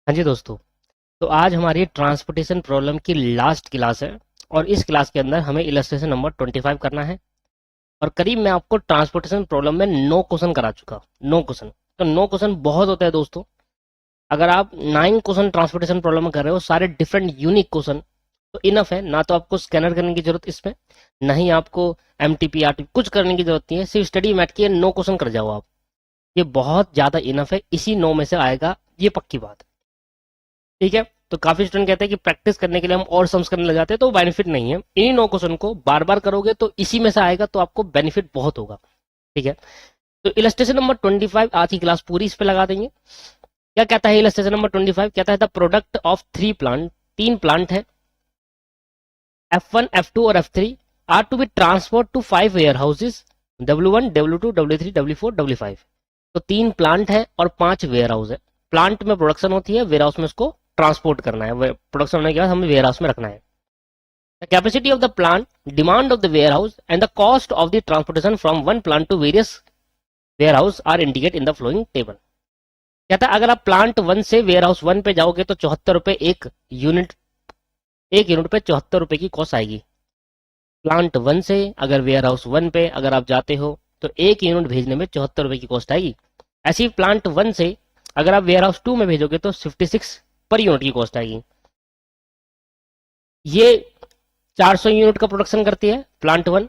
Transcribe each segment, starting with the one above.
हाँ जी दोस्तों। तो आज हमारी ट्रांसपोर्टेशन प्रॉब्लम की लास्ट क्लास है और इस क्लास के अंदर हमें इलस्ट्रेशन नंबर 25 करना है। और करीब मैं आपको ट्रांसपोर्टेशन प्रॉब्लम में 9 क्वेश्चन करा चुका। 9 क्वेश्चन, तो 9 क्वेश्चन बहुत होते हैं दोस्तों। अगर आप 9 क्वेश्चन ट्रांसपोर्टेशन प्रॉब्लम में कर रहे हो, सारे डिफरेंट यूनिक क्वेश्चन, तो इनफ है। ना तो आपको स्कैनर करने की जरूरत इसमें, ना ही आपको MTP RTP कुछ करने की जरूरत नहीं है। सिर्फ स्टडी मैट के 9 क्वेश्चन कर जाओ आप। ये बहुत ज्यादा इनफ है, इसी 9 में से आएगा, ये पक्की बात है। ठीक है। तो काफी स्टूडेंट कहते हैं कि प्रैक्टिस करने के लिए हम और सम्स करने लग जाते हैं, तो बेनिफिट नहीं है। इन्हीं 9 क्वेश्चन को बार बार करोगे तो इसी में से आएगा, तो आपको बेनिफिट बहुत होगा। ठीक है। तो इलस्ट्रेशन नंबर 25 आज की क्लास पूरी इस पे लगा देंगे। क्या कहता है इलस्ट्रेशन नंबर 25? कहता है the product of 3 plant, 3 plant है, F1 F2 और F3 are to be transport to 5 warehouses, W1 W2 W3 W4 W5। तो 3 प्लांट है और 5 वेयर हाउस है। प्लांट में प्रोडक्शन होती है, वेयर हाउस में उसको ट्रांसपोर्ट करना है। प्रोडक्शन होने के बाद हमें वेयर हाउस में रखना है। The capacity of the plant, demand of the warehouse and the cost of the transportation from one plant to various warehouse are indicate in the following table. कहता है अगर आप plant 1 से ware house 1 पे जाओगे तो 74 रुपए एक यूनिट पे 74 रुपए की कॉस्ट आएगी। प्लांट 1 से अगर वेयर हाउस 1 पे अगर आप जाते हो तो 1 यूनिट भेजने में 74 रुपए की कॉस्ट आएगी। ऐसी प्लांट 1 से अगर आप वेयर हाउस 2 में भेजोगे तो 56 पर यूनिट की कॉस्ट आएगी। ये 400 यूनिट का प्रोडक्शन करती है प्लांट 1,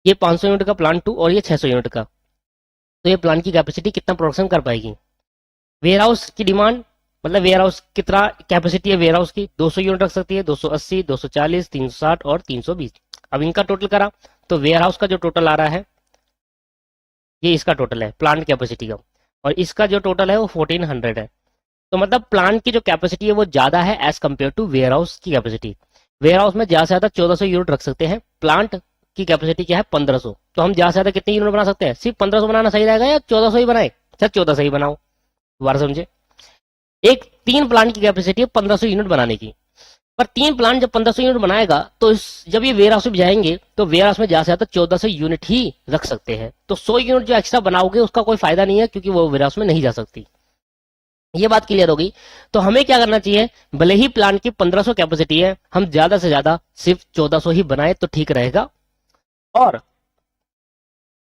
ये 500 यूनिट का प्लांट 2 और ये 600 यूनिट का। तो ये प्लांट की कैपेसिटी कितना प्रोडक्शन कर पाएगी। वेयर हाउस की डिमांड, मतलब वेयर हाउस कितना कैपेसिटी है वेयर हाउस की, 200 यूनिट रख सकती है, 280, 240, 360 और 320। अब इनका टोटल करा तो वेयर हाउस का जो टोटल आ रहा है, ये इसका टोटल है प्लांट कैपेसिटी का, और इसका जो टोटल है वो 1400 है। तो मतलब प्लांट की जो कैपेसिटी है वो ज्यादा है as compare to warehouse की कैपेसिटी। वेयर हाउस में ज्यादा से ज्यादा 1400 यूनिट रख सकते हैं, प्लांट की कैपेसिटी क्या है 1500। तो हम ज्यादा से ज्यादा कितने यूनिट बना सकते हैं? सिर्फ 1500 बनाना सही रहेगा या 1400 ही बनाए? अच्छा 1400 ही बनाओ, दोबारा समझे। एक 3 प्लांट की कैपेसिटी है 1500 यूनिट बनाने की, पर 3 प्लांट जब 1500 यूनिट बनाएगा तो जब ये वेयर हाउस में जाएंगे तो वेयर हाउस में ज्यादा से ज्यादा 1400 यूनिट ही रख सकते हैं। तो 100 यूनिट जो एक्स्ट्रा बनाओगे उसका कोई फायदा नहीं है, क्योंकि वो वेयर हाउस में नहीं जा सकती। ये बात क्लियर हो गई। तो हमें क्या करना चाहिए, भले ही प्लांट की 1500 कैपेसिटी है, हम ज्यादा से ज्यादा सिर्फ 1400 ही बनाए तो ठीक रहेगा। और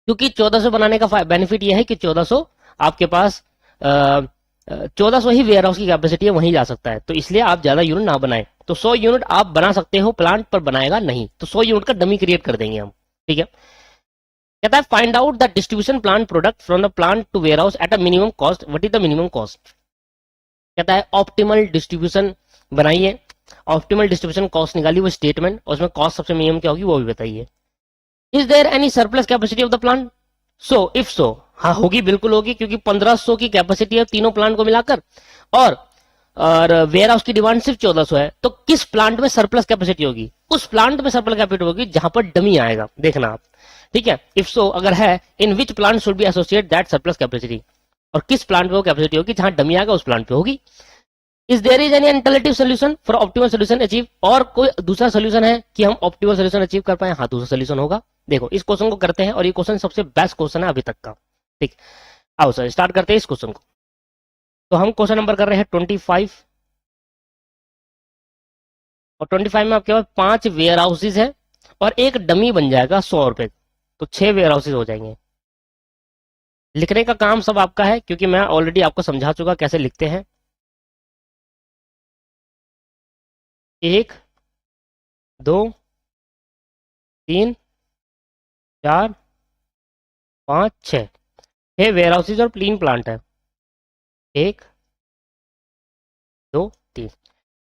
क्योंकि 1400 बनाने का बेनिफिट यह है कि 1400 आपके पास 1400 ही वेयर हाउस की कैपेसिटी है, वहीं जा सकता है। तो इसलिए आप ज्यादा यूनिट ना बनाए। तो 100 यूनिट आप बना सकते हो, प्लांट पर बनाएगा नहीं, तो 100 यूनिट का डमी क्रिएट कर देंगे हम। ठीक है। कहता है find out the distribution plant product from the plant to warehouse at a minimum cost. What is the minimum cost? कहता है ऑप्टिमल डिस्ट्रीब्यूशन बनाइए, ऑप्टिमल डिस्ट्रीब्यूशन कॉस्ट निकालिए वो स्टेटमेंट, और उसमें कॉस्ट सबसे मिनिमम क्या होगी वो भी बताइए। Is there any surplus capacity of the plant? So if so, हाँ होगी, बिल्कुल होगी, क्योंकि 1500 की कैपेसिटी है तीनों प्लांट को मिलाकर, और वेयर हाउस की डिमांड सिर्फ 1400 है। तो किस प्लांट में सरप्लस कैपेसिटी होगी? उस प्लांट में सरप्लस कैपेसिटी होगी जहां पर डमी आएगा, देखना आप। ठीक है। इफ सो अगर है, in which plant should be associate that surplus capacity, और किस प्लांट पे वो कैपेसिटी होगी जहां डमी आएगा उस प्लांट पे होगी। Is there is any alternative solution for optimal solution achieve? और कोई दूसरा सोल्यूशन है कि हम ऑप्टिमल सोल्यूशन अचीव कर पाए? हाँ, दूसरा सोल्यूशन होगा। देखो इस क्वेश्चन को करते हैं, और ये क्वेश्चन सबसे बेस्ट क्वेश्चन है अभी तक का। ठीक, आओ सर स्टार्ट करते हैं इस क्वेश्चन को। तो हम क्वेश्चन नंबर कर रहे हैं 25, और 25 में आपके पास 5 वेयर हाउसेज है और एक डमी बन जाएगा 100 रुपए। तो 6 वेयर हाउसेज हो जाएंगे। लिखने का काम सब आपका है, क्योंकि मैं ऑलरेडी आपको समझा चुका कैसे लिखते हैं। 1 2 3 4 5 6 वेयर हाउसेज और 3 प्लांट है। 1 2 3।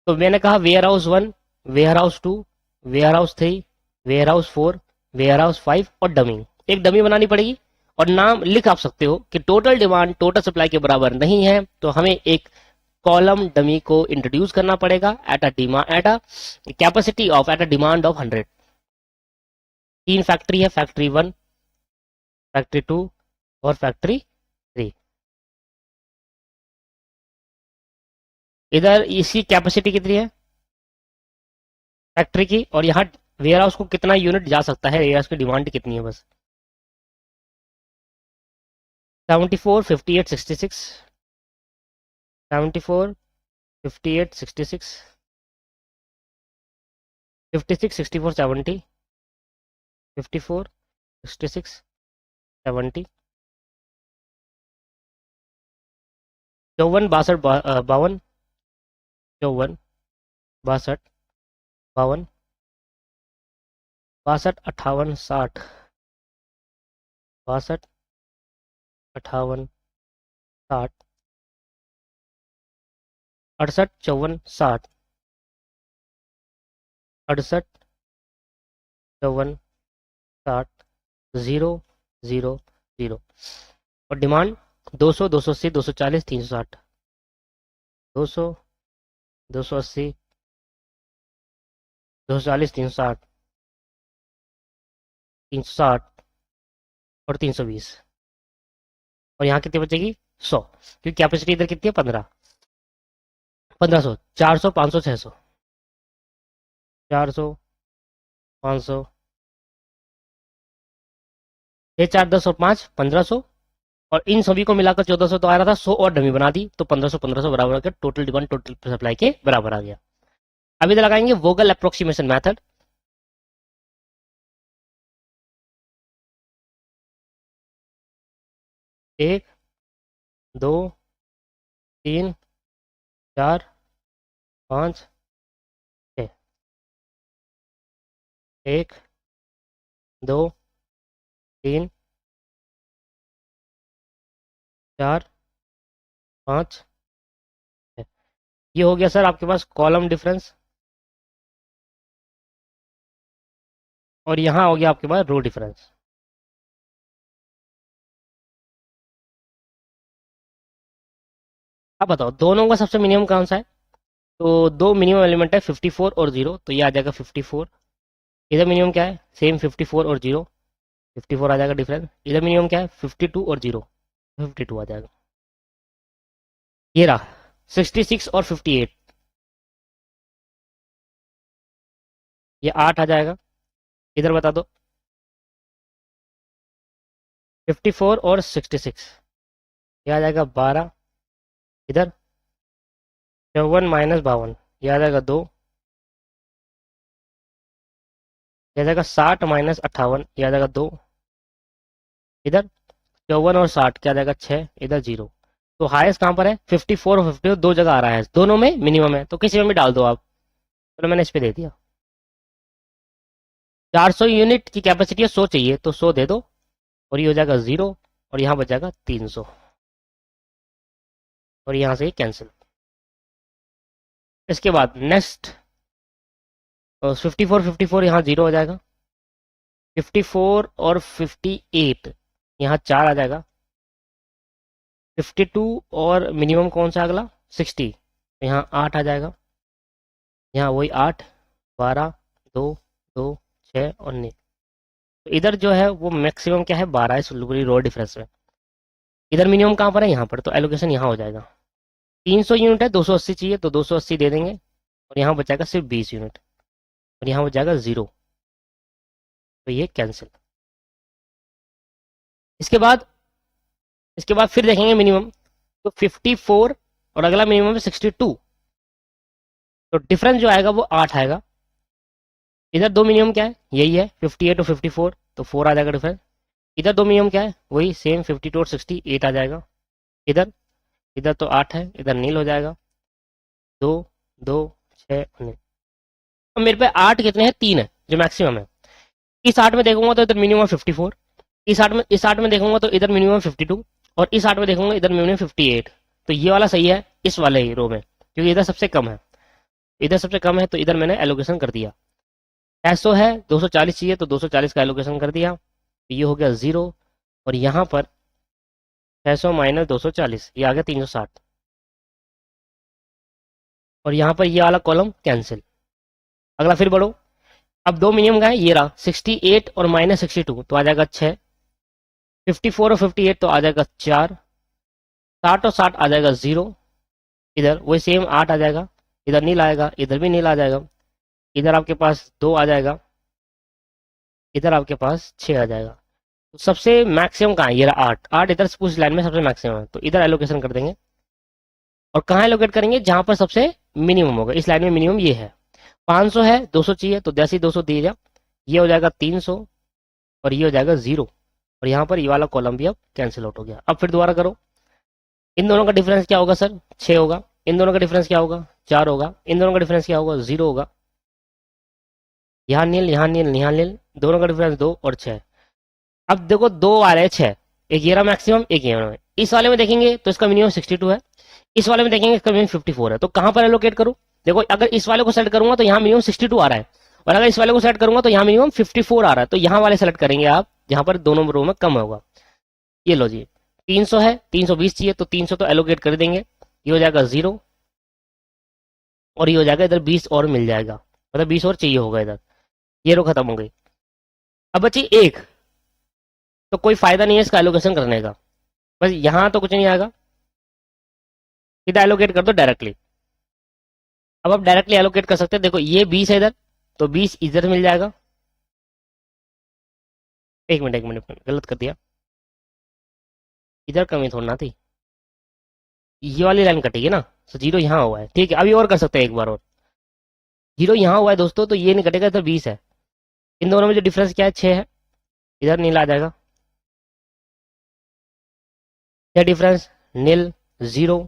तो मैंने कहा warehouse 1, warehouse 2, warehouse 3, warehouse 4, warehouse 5 और डमी। एक डमी बनानी पड़ेगी, और नाम लिख आप सकते हो कि टोटल डिमांड टोटल सप्लाई के बराबर नहीं है, तो हमें एक कॉलम डमी को इंट्रोड्यूस करना पड़ेगा at a capacity of at a demand of 100। 3 factory है, फैक्ट्री 1, फैक्ट्री 2 और फैक्ट्री 3। इधर इसकी कैपेसिटी कितनी है फैक्ट्री की, और यहाँ वेयर हाउस को कितना यूनिट जा सकता है, वेयर हाउस की डिमांड कितनी है बस। 74 58 66, 74 58, 66, 56, 64, 70, 54, 66, 70, 54, 62, 52, 54, 62, 52, 62, 58, 60, 62, 58, 60, 68, 54, 60, 68, 54, 60, 0, 0, 0। और डिमांड 200, 280, 240, 360, 200, 280, 240, 360, 360 और 320। और यहाँ कितनी बचेगी 100, क्योंकि कैपेसिटी इधर कितनी है 15, 1500, 400, 500, 600, 400, 500, 6, 4, 10 और 5, 1500। और इन सभी को मिलाकर 1400 तो आ रहा था, 100 और डमी बना दी तो 1500, 1500 बराबर आकर टोटल डिमांड टोटल सप्लाई के बराबर आ गया। अब इधर लगाएंगे वोगल अप्रोक्सीमेशन मेथड। एक, दो, तीन, चार, पाँच, छः। एक, दो, तीन, चार, पाँच, छः। ये हो गया सर आपके पास कॉलम डिफरेंस, और यहाँ हो गया आपके पास रो डिफरेंस। अब बताओ दोनों का सबसे मिनिमम कौन सा है। तो दो मिनिमम एलिमेंट है 54 और 0, तो ये आ जाएगा 54। इधर मिनिमम क्या है सेम 54 और 0, 54 आ जाएगा डिफरेंस। इधर मिनिमम क्या है 52 और 0, 52 आ जाएगा। ये रहा 66 और 58, ये 8 आ जाएगा। इधर बता दो 54 और 66, ये आ जाएगा 12। इधर 54 माइनस 52, ये आ जाएगा 2। ये आ जाएगा 60 माइनस 58, ये आ जाएगा 2। इधर 54 और 60 क्या आ जाएगा 6, इधर 0। तो हाईएस्ट कहाँ पर है 54 और 50, दो जगह आ रहा है, दोनों में मिनिमम है, तो किसी में भी डाल दो आप। तो मैंने इस पे दे दिया। 400 यूनिट की कैपेसिटी है, 100 चाहिए तो 100 दे दो, और ये हो जाएगा 0, और यहाँ बच जाएगा 300, और यहाँ से कैंसिल। इसके बाद नेक्स्ट 54, 54 यहाँ 0 हो जाएगा। 54 और 58 यहाँ 4 आ जाएगा। 52 और मिनिमम कौन सा अगला 60, यहाँ 8 आ जाएगा। यहाँ वही 8, 12, 2, 2, 6 और 9। तो इधर जो है वो मैक्सिमम क्या है 12 है पूरी रो डिफरेंस में। इधर मिनिमम कहाँ पर है यहाँ पर, तो एलोकेशन यहाँ हो जाएगा। 300 यूनिट है, 280 चाहिए तो 280 दे देंगे, और यहाँ बचाएगा सिर्फ 20 यूनिट, और यहाँ बच जाएगा 0, तो ये कैंसिल। इसके बाद फिर देखेंगे मिनिमम, तो 54 और अगला मिनिमम है 62, तो डिफरेंस जो आएगा वो 8 आएगा। इधर दो मिनिमम क्या है यही है 58 और 54, तो 4 आ जाएगा डिफरेंस। इधर दो मिनिमम क्या है वही सेम 52 और 60, 8 आ जाएगा। इधर इधर तो 8 है, इधर नील हो जाएगा 2, 2, 6 और नील। अब मेरे पे 8 कितने हैं 3 है जो मैक्सिमम है। इस 8 में देखूंगा तो इधर मिनिमम 54, इस 8 में देखूंगा तो इधर मिनिमम 52, और इस 8 में देखूंगा इधर मिनिमम 58। तो ये वाला सही है इस वाले ही रो में, क्योंकि इधर सबसे कम है, इधर सबसे कम है, तो इधर मैंने एलोकेशन कर दिया। 600 है 240 चाहिए तो 240 का एलोकेशन कर दिया, तो ये हो गया 0, और यहाँ पर 600 माइनस 240 ये आ गया 360, और यहाँ पर ये वाला कॉलम कैंसिल। अगला फिर बढ़ो, अब दो मिनिमम का है ये रहा 68 और माइनस 62, तो आ जाएगा 6। 54 और 58 तो आ जाएगा 4। 60 और 60 आ जाएगा 0। इधर वही सेम 8 आ जाएगा, इधर नील आएगा, इधर भी नील आ जाएगा। इधर आपके पास 2 आ जाएगा, इधर आपके पास 6 आ जाएगा। तो सबसे मैक्सिमम कहाँ है ये रहा 8, 8 इधर उस लाइन में सबसे मैक्सिमम है, तो इधर एलोकेशन कर देंगे। और कहाँ एलोकेट करेंगे, जहां पर सबसे मिनिमम होगा। इस लाइन में मिनिमम ये है, 500 है, 200 चाहिए, तो जैसे ही 200 दिए जा, ये हो जाएगा 300 और ये हो जाएगा 0, और यहाँ पर ये वाला कॉलम भी अब कैंसिल आउट हो गया। अब फिर दोबारा करो, इन दोनों का डिफरेंस क्या होगा सर, 6 होगा। इन दोनों का डिफरेंस क्या होगा, 4 होगा। इन दोनों का डिफरेंस क्या होगा, 0 होगा। यहाँ नील, यहाँ नील, यहाँ नील, दोनों का डिफरेंस 2 और 6। अब देखो दो आ रहे हैं 6, एक ये रहा मैक्सिमम, एक ये रहा। इस वाले में देखेंगे तो इसका मिनिमम 62 है, इस वाले में देखेंगे इसका मिनिमम 54 है। तो कहां पर एलोकेट करूं, देखो अगर इस वाले को सेलेक्ट करूंगा तो यहाँ मिनिमम 62 आ रहा है, और अगर इस वाले को सेलेक्ट करूंगा तो यहाँ मिनिमम 54 आ रहा है। तो यहाँ वाले सेलेक्ट करेंगे आप जहां पर दोनों रो में कम होगा। ये लो जी, 300 है, 320 चाहिए, तो 300 तो एलोकेट कर देंगे, ये हो जाएगा 0, और ये हो जाएगा इधर 20 और मिल जाएगा, मतलब 20 और चाहिए होगा इधर। ये रो खत्म हो गई। अब बची एक, तो कोई फायदा नहीं है इसका एलोकेशन करने का, बस यहाँ तो कुछ नहीं आएगा, सीधा एलोकेट कर दो डायरेक्टली। अब आप डायरेक्टली एलोकेट कर सकते हैं, देखो ये 20 है इधर, तो 20 इधर मिल जाएगा। एक मिनट, एक मिनट, गलत कर दिया, इधर कमी थोड़ी ना थी, ये वाली लाइन कटेगी ना, तो 0 यहाँ हुआ है, ठीक है। अभी और कर सकते हैं एक बार और, 0 यहाँ हुआ है दोस्तों, तो ये नहीं कटेगा, तो 20 है। इन दोनों में जो डिफरेंस क्या है, 6 है, इधर नील आ जाएगा, क्या डिफरेंस, नील, 0,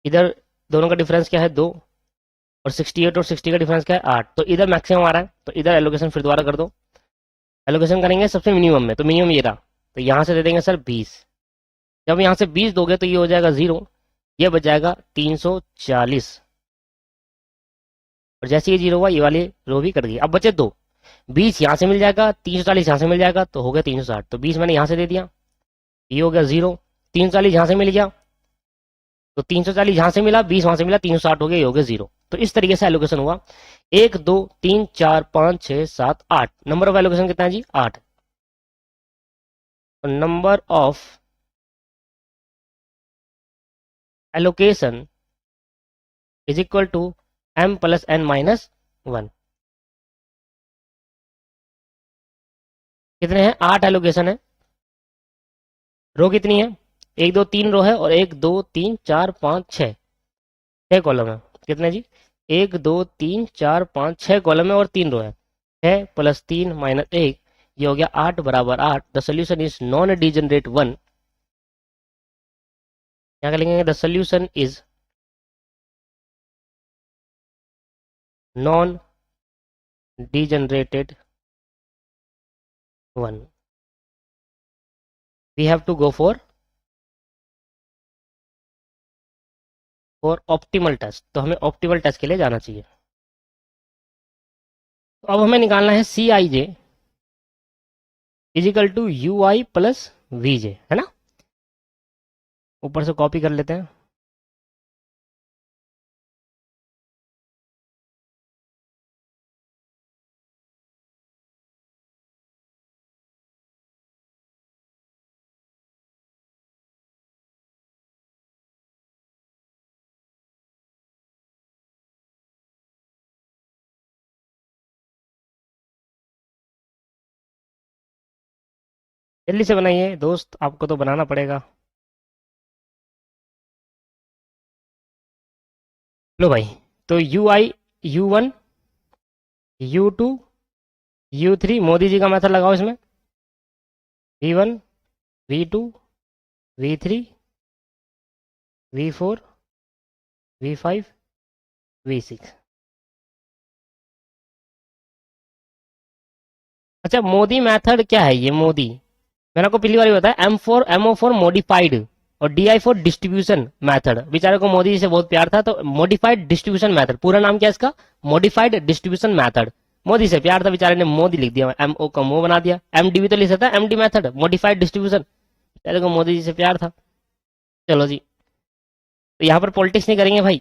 इधर दोनों का डिफरेंस क्या है, 2, और 68 और 60 का डिफरेंस क्या है, 8। तो इधर मैक्सिमम आ रहा है, तो इधर एलोकेशन फिर दोबारा कर दो। एलोकेशन करेंगे सबसे मिनिमम में, तो मिनिमम ये रहा, तो यहाँ से दे देंगे सर 20। जब यहाँ से 20 दोगे तो ये हो जाएगा 0, ये बच जाएगा 340, और जैसे ये 0 हुआ ये वाली रो भी कट गई। अब बचे 2, 20 यहाँ से मिल जाएगा, 340 यहाँ से मिल जाएगा, तो हो गया 360। तो 20 मैंने यहाँ से दे दिया, ये हो गया 0, 340 यहाँ से मिल गया, तो 340 यहाँ से मिला, 20 वहां से मिला, 360 हो गया, ये हो गया 0। तो इस तरीके से एलोकेशन हुआ। 1 2 3 4 5 6 7 8, नंबर ऑफ एलोकेशन कितना है जी, 8। Number of allocation is equal to m plus n minus 1। कितने हैं, 8 एलोकेशन है। रो कितनी है, 1 2 3 रो है, और 1 2 3 4 5 6 कॉलम है। कितने जी, 1 2 3 4 5 6 कॉलम है और 3 रो है। 6 प्लस 3 माइनस 1, ये हो गया 8 बराबर 8। The solution is non degenerate 1। क्या लिखेंगे, the solution is non degenerated 1। We have to go for optimal test, तो हमें ऑप्टिमल टेस्ट के लिए जाना चाहिए। तो अब हमें निकालना है C I J is equal to U I plus V J, है ना। ऊपर से कॉपी कर लेते हैं। जल्दी से बनाइए दोस्त, आपको तो बनाना पड़ेगा। लो भाई, तो you I, U1, U2, U3, Modi ji का मेथड लगाओ इसमें। V1, V2, V3, V4, V5, V6। अच्छा, मोदी मेथड क्या है, ये मोदी मैंने आपको पिछली बार ही बताया, MO4 मॉडिफाइड, और DI फॉर डिस्ट्रीब्यूशन मेथड। बेचारे को मोदी जी से बहुत प्यार था, तो मॉडिफाइड डिस्ट्रीब्यूशन मेथड, पूरा नाम क्या है इसका, मॉडिफाइड डिस्ट्रीब्यूशन मेथड। मोदी से प्यार था, बेचारे ने मोदी लिख दिया, MO का मो बना दिया। MD भी तो लिख सकता है, MD मेथड, मॉडिफाइड डिस्ट्रीब्यूशन। बेचारे को मोदी जी से प्यार था। चलो जी, तो यहाँ पर पॉलिटिक्स नहीं करेंगे भाई।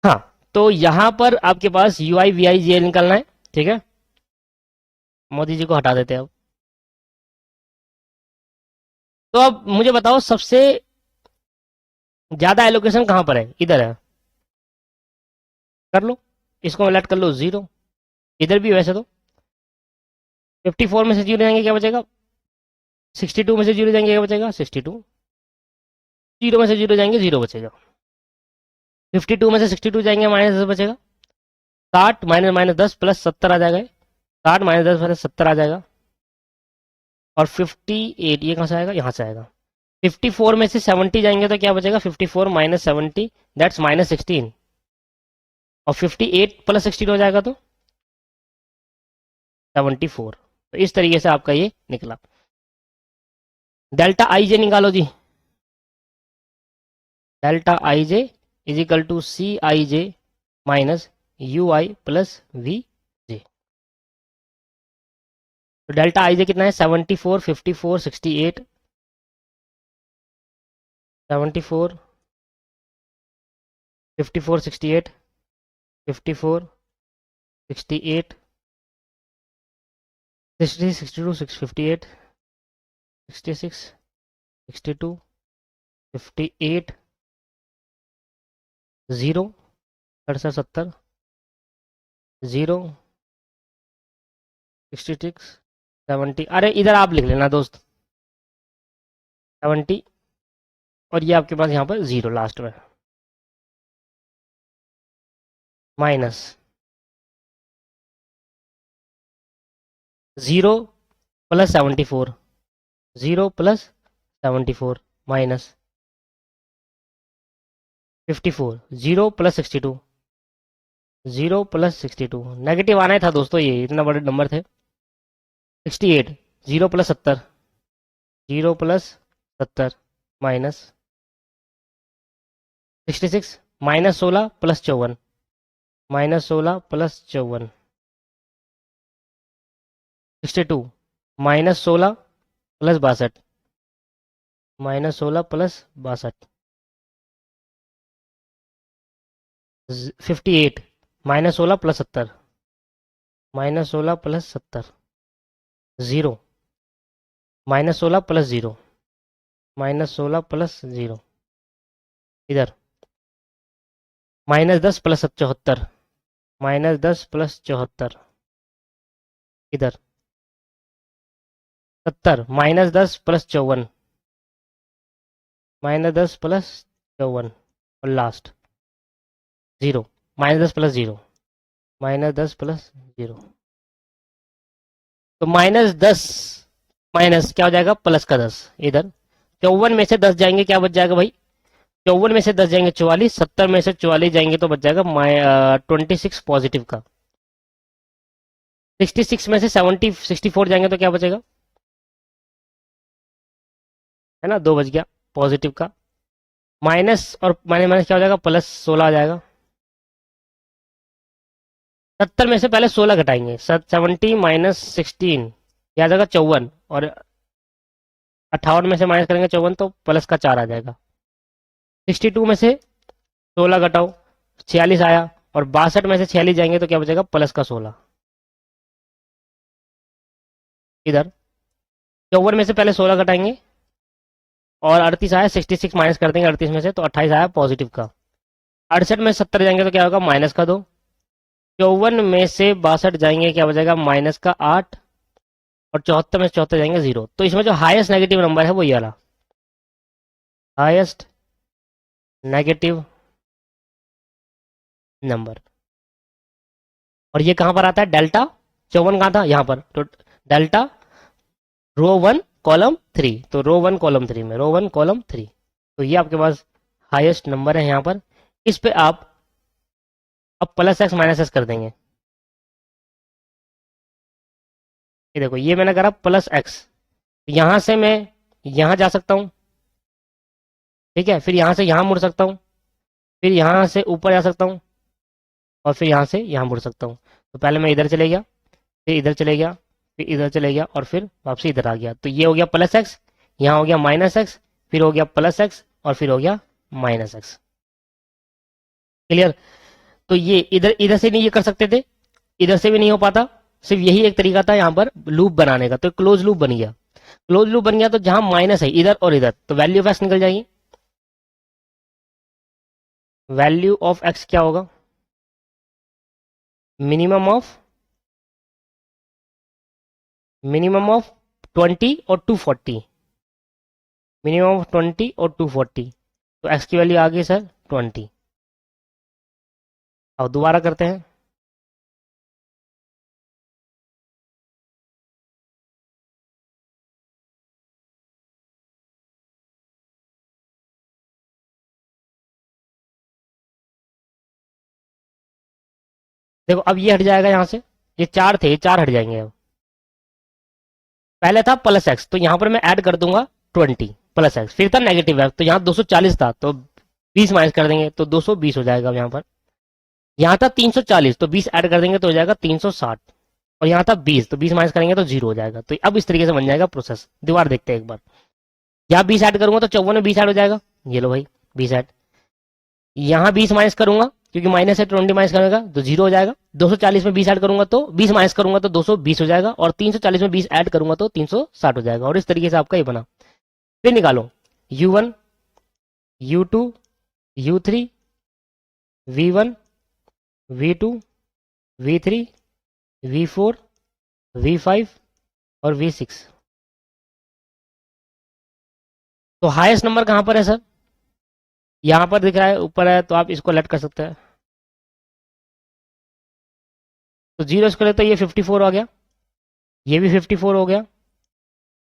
हाँ, तो यहाँ पर आपके पास UI VI GL निकलना है, ठीक है। मोदी जी को हटा देते हैं अब। तो अब मुझे बताओ सबसे ज्यादा एलोकेशन कहां पर है, इधर है, कर लो, इसको लेट कर लो 0। इधर भी वैसे तो 54 में से 0 जाएंगे क्या बचेगा, 62 में से 0 जाएंगे क्या बचेगा, 62। जीरो में से जीरो जाएंगे, जीरो बचेगा। 52 में से 62 जाएंगे, -10 बचेगा। 60 माइनस माइनस 10 प्लस 70 आ जाएगा। 60 माइनस 10 प्लस 70 आ जाएगा। और 58 ये कहाँ से आएगा, यहाँ से आएगा। 54 में से 70 जाएंगे तो क्या बचेगा, 54 माइनस 70 दैट्स -16। और 58 प्लस 16 हो जाएगा तो 74। तो इस तरीके से आपका ये निकला। डेल्टा आई जे निकालो जी। Delta I J is equal to C I J minus U I plus V J. तो डेल्टा आई जे कितना है, 74, 54, 68, 74, 54, 68, 54, 68, 60, 62, 58, 66, 62, 58, 0, 67, 70, 0, 66, 70। अरे इधर आप लिख लेना दोस्त, 70। और ये आपके पास यहाँ पर 0 लास्ट में, minus 0 plus 74, 0 plus 74 minus 54, 0 plus 62, 0 plus 62। Negative आना ही था दोस्तों, ये इतना बड़े नंबर थे। 68, 0 plus 70, 0 plus 70 minus 66, minus 16 plus 54, minus 16 plus 54, 62 minus 16 plus 62, minus 16 plus 62, 58 minus 16 plus 70, minus 16 plus 70, 0 minus 16 plus 0, minus 16 plus 0। इधर -10 प्लस 74, -10 प्लस 74। इधर 70 -10 प्लस 54, -10 प्लस 54। और लास्ट 0 -10 प्लस 0, -10 प्लस 0। तो -10 माइनस क्या हो जाएगा, प्लस का 10। इधर 54 में से 10 जाएंगे, क्या बच जाएगा भाई, 54 में से 10 जाएंगे 44, 70 में से 44 जाएंगे तो बच जाएगा 26 पॉजिटिव का। 66 में से 64 जाएंगे तो क्या बचेगा, है ना, 2 बच गया पॉजिटिव का। माइनस और माइनस माइनस क्या हो जाएगा, प्लस 16 आ जाएगा। 70 में से पहले 16 घटाएंगे, 70 माइनस 16 यह आ जाएगा 54। और 58 में से माइनस करेंगे 54 तो प्लस का 4 आ जाएगा। 62 में से 16 घटाओ, 46 आया। और 62 में से 46 जाएंगे तो क्या बचेगा, प्लस का 16। इधर 54 में से पहले 16 घटाएंगे और 38 आया, 66 माइनस कर देंगे 38 में से तो 28 आया पॉजिटिव का। 68 में 70 जाएंगे तो क्या होगा, माइनस का 2। 54 में से 62 जाएंगे, क्या बचेगा, माइनस का 8। और 74 में से 74 जाएंगे 0। तो इसमें जो हाईएस्ट नेगेटिव नंबर है वो ये वाला, हाईएस्ट नेगेटिव नंबर। और ये कहां पर आता है, डेल्टा 54 कहां था, यहां पर। तो डेल्टा रो 1 कॉलम 3, तो रो 1 कॉलम 3 में, रो 1 कॉलम 3। तो ये आपके पास हाईएस्ट नंबर है यहाँ पर। इस पे आप अब प्लस एक्स माइनस एक्स कर देंगे। ये देखो, ये मैंने करा प्लस एक्स, यहां से मैं यहां जा सकता हूं, ठीक है, फिर यहां से यहां मुड़ सकता हूं, फिर यहां से ऊपर जा सकता हूं, और फिर यहां से यहां मुड़ सकता हूं। तो पहले मैं इधर चले गया, फिर इधर चले गया, फिर इधर चले गया, और फिर वापसी इधर आ गया। तो ये हो गया प्लस एक्स, यहाँ हो गया माइनस एक्स, फिर हो गया प्लस एक्स, और फिर हो गया माइनस एक्स। क्लियर। तो ये इधर इधर से नहीं ये कर सकते थे, इधर से भी नहीं हो पाता, सिर्फ यही एक तरीका था यहाँ पर लूप बनाने का। तो क्लोज लूप बन गया। क्लोज लूप बन गया तो जहां माइनस है इधर और इधर, तो वैल्यू ऑफ एक्स निकल जाएगी। वैल्यू ऑफ एक्स क्या होगा, मिनिमम ऑफ 20 और 240, मिनिमम ऑफ 20 और 240। तो एक्स की वैल्यू आ गई सर 20। अब दोबारा करते हैं। देखो अब ये हट जाएगा यहाँ से, ये 4 थे, ये 4 हट जाएंगे अब। पहले था प्लस एक्स, तो यहाँ पर मैं ऐड कर दूंगा 20 प्लस एक्स, फिर था नेगेटिव एक्स, तो यहाँ 240 था, तो 20 माइनस कर देंगे तो 220 हो जाएगा। अब यहाँ पर यहाँ था 340, तो 20 ऐड कर देंगे तो हो जाएगा 360, और यहाँ था 20, तो 20 माइनस करेंगे तो 0 हो जाएगा। तो अब इस तरीके से बन जाएगा प्रोसेस। दीवार देखते हैं एक बार। यहाँ 20 ऐड करूंगा तो 54 में 20 ऐड हो जाएगा, ये लो भाई 20 ऐड। यहाँ 20 माइनस करूंगा, क्योंकि माइनस है 20 माइनस करेगा तो 0 हो जाएगा। 240 में 20 ऐड करूंगा तो 20 माइनस करूंगा तो 220 हो जाएगा, और 340 में 20 ऐड करूंगा तो 360 हो जाएगा। और इस तरीके से आपका ये बना। फिर निकालो u1, u2, u3, v1, v2, v3, v4, v5 और v6। तो हाईएस्ट नंबर कहां पर है सर? यहां पर दिख रहा है, ऊपर है, तो आप इसको लेट कर सकते हैं। तो 0 इसको ले तो ये 54 आ गया, ये भी 54 हो गया,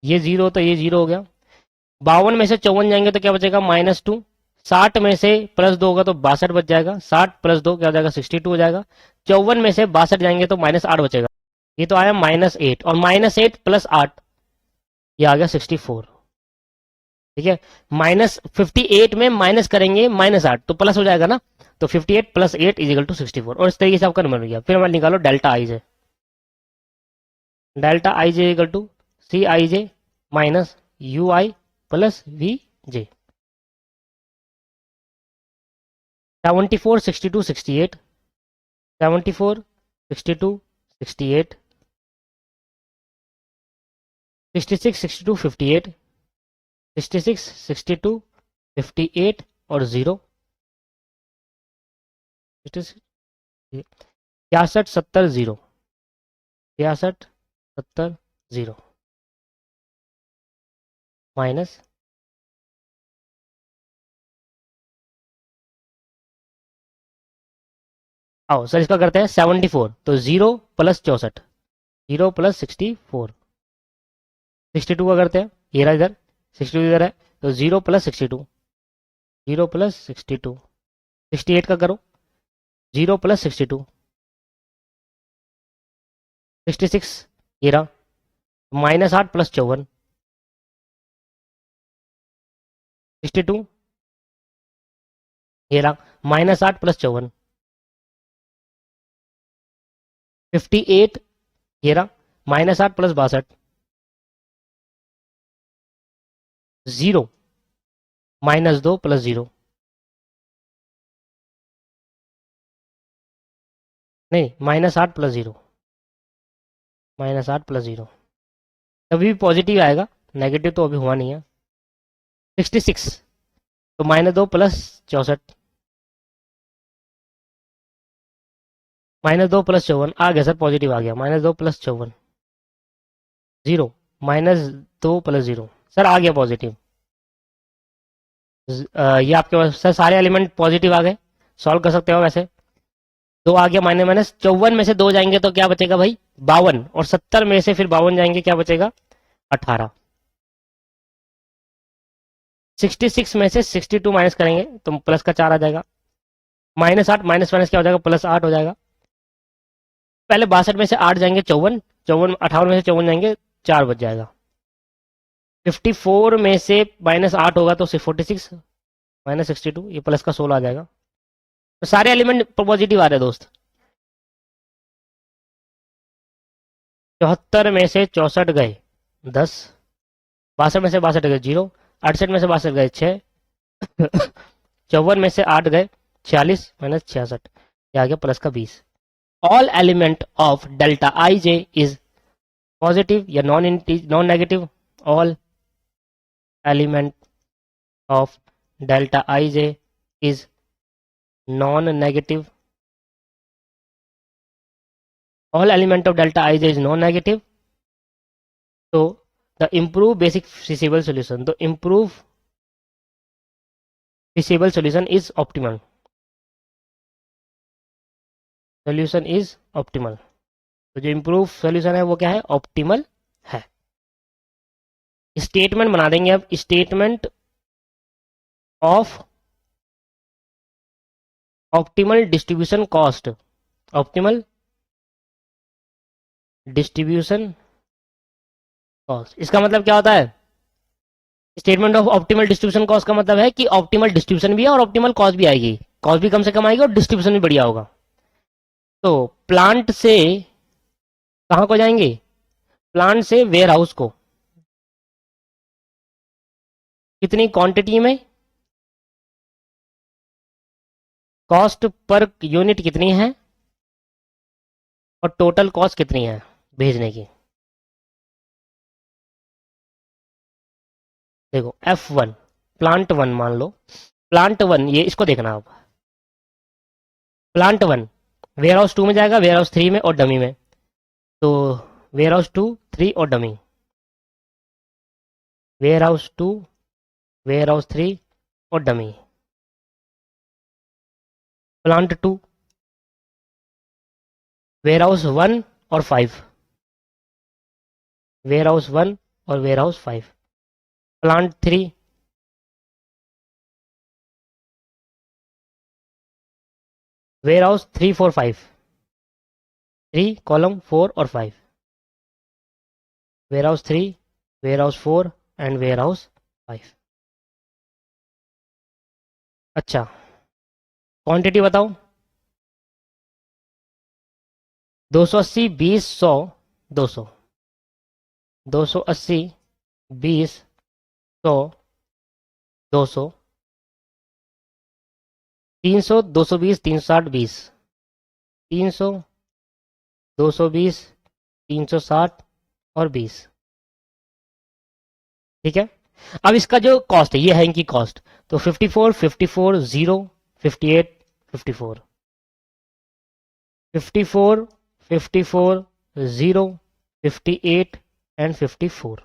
ये 0 तो ये 0 हो गया। 52 में से 54 जाएंगे तो क्या बचेगा -2। 60 में से प्लस 2 होगा तो 62 बच जाएगा। 60 प्लस 2 क्या हो जाएगा 62 हो जाएगा। 54 में से 62 जाएंगे तो -8 बचेगा। ये तो आया -8, और -8 प्लस 8 ये आ गया 64। ठीक है, -58 में माइनस करेंगे -8 तो प्लस हो जाएगा ना, तो 58 प्लस 8 इजिकल टू 64। और इस तरीके से आपका नंबर हो गया। फिर हमारे निकालो delta I J. Delta I J equal to C I J minus U I plus V J. 74, 62, 68, 74, 62, 68, 66, 62, 58, 66, 62, 58 और 0, 66, 70, 0, 66, 70, 0 माइनस। आओ सर इसका करते हैं 74, तो 0 प्लस 64, 0 प्लस 64। 62 का करते हैं, ये रहा इधर, 62 इधर है, तो 0 प्लस 62, 0 प्लस 62। 68 का करो, 0 प्लस 62, 66 ये रहा, -8 प्लस 54, 62 ये रहा, -8 प्लस 54, 58 ये रहा, -8 प्लस 62, 0 -2 प्लस 0, नहीं -8 प्लस 0, -8 प्लस 0। अभी भी पॉजिटिव आएगा, नेगेटिव तो अभी हुआ नहीं है। 66, तो -2 प्लस 64, -2 प्लस 54 आ गया सर, पॉजिटिव आ गया। -2 प्लस 54, 0, -2 प्लस 0 सर आ गया पॉजिटिव। ये आपके पास सर सारे एलिमेंट पॉजिटिव आ गए, सॉल्व कर सकते हो वैसे। 2 आ गया माइनस, 54 में से 2 जाएंगे तो क्या बचेगा भाई 52, और 70 में से फिर 52 जाएंगे क्या बचेगा 18। 66 में से 62 माइनस करेंगे तो प्लस का 4 आ जाएगा। -8 माइनस माइनस क्या हो जाएगा +8 हो जाएगा। पहले 62 में से 8 जाएंगे 54, 54 58 में से 54 जाएंगे 4 बच जाएगा। 54 में से -8 होगा तो 46 -62, ये प्लस का 16 आ जाएगा। तो सारे एलिमेंट पॉजिटिव आ रहे हैं दोस्त। 74 में से 64 गए 10, 62 में से 62 गए 0, 68 में से 62 गए 6, 54 में से 8 गए 46 -66, ये आ गया प्लस का 20। All element of delta I J is positive या non negative. All element of delta I J is non negative. all element of delta ij is non-negative. So the improve basic feasible solution, तो improve feasible solution is optimal, solution is optimal. तो जो improve solution है वो क्या है, optimal है। Statement बना देंगे अब, statement of optimal distribution cost, optimal distribution cost. इसका मतलब क्या होता है, statement of optimal distribution cost का मतलब है कि ऑप्टिमल डिस्ट्रीब्यूशन भी है और ऑप्टिमल कॉस्ट भी आएगी, कॉस्ट भी कम से कम आएगी और डिस्ट्रीब्यूशन भी बढ़िया होगा। तो प्लांट से कहां को जाएंगे, प्लांट से वेयर हाउस को, कितनी क्वांटिटी में, कॉस्ट पर यूनिट कितनी है और टोटल कॉस्ट कितनी है भेजने की। देखो F1 प्लांट वन मान लो, प्लांट वन, ये इसको देखना आप, प्लांट वन वेयर हाउस 2 में जाएगा, वेयर हाउस 3 में और डमी में। तो वेयर हाउस 2, 3 और dummy, warehouse 2, warehouse 3 और डमी। प्लांट 2 वेयर हाउस 1 और 5, वेयर हाउस 1 और warehouse 5। Plant 3 warehouse 3, 4, 5, 3 column 4 और 5, warehouse 3, warehouse 4 and warehouse 5। अच्छा क्वांटिटी बताओ, 280, 20, 100, 200, 280, 20, 100, 200, 300, 220, 360, 20, 300, 220, 360 और 20। ठीक है, अब इसका जो कॉस्ट है, ये है इनकी कॉस्ट, तो 54, 54, 0, 58, 54, 54, 54, 0, 58 एंड 54,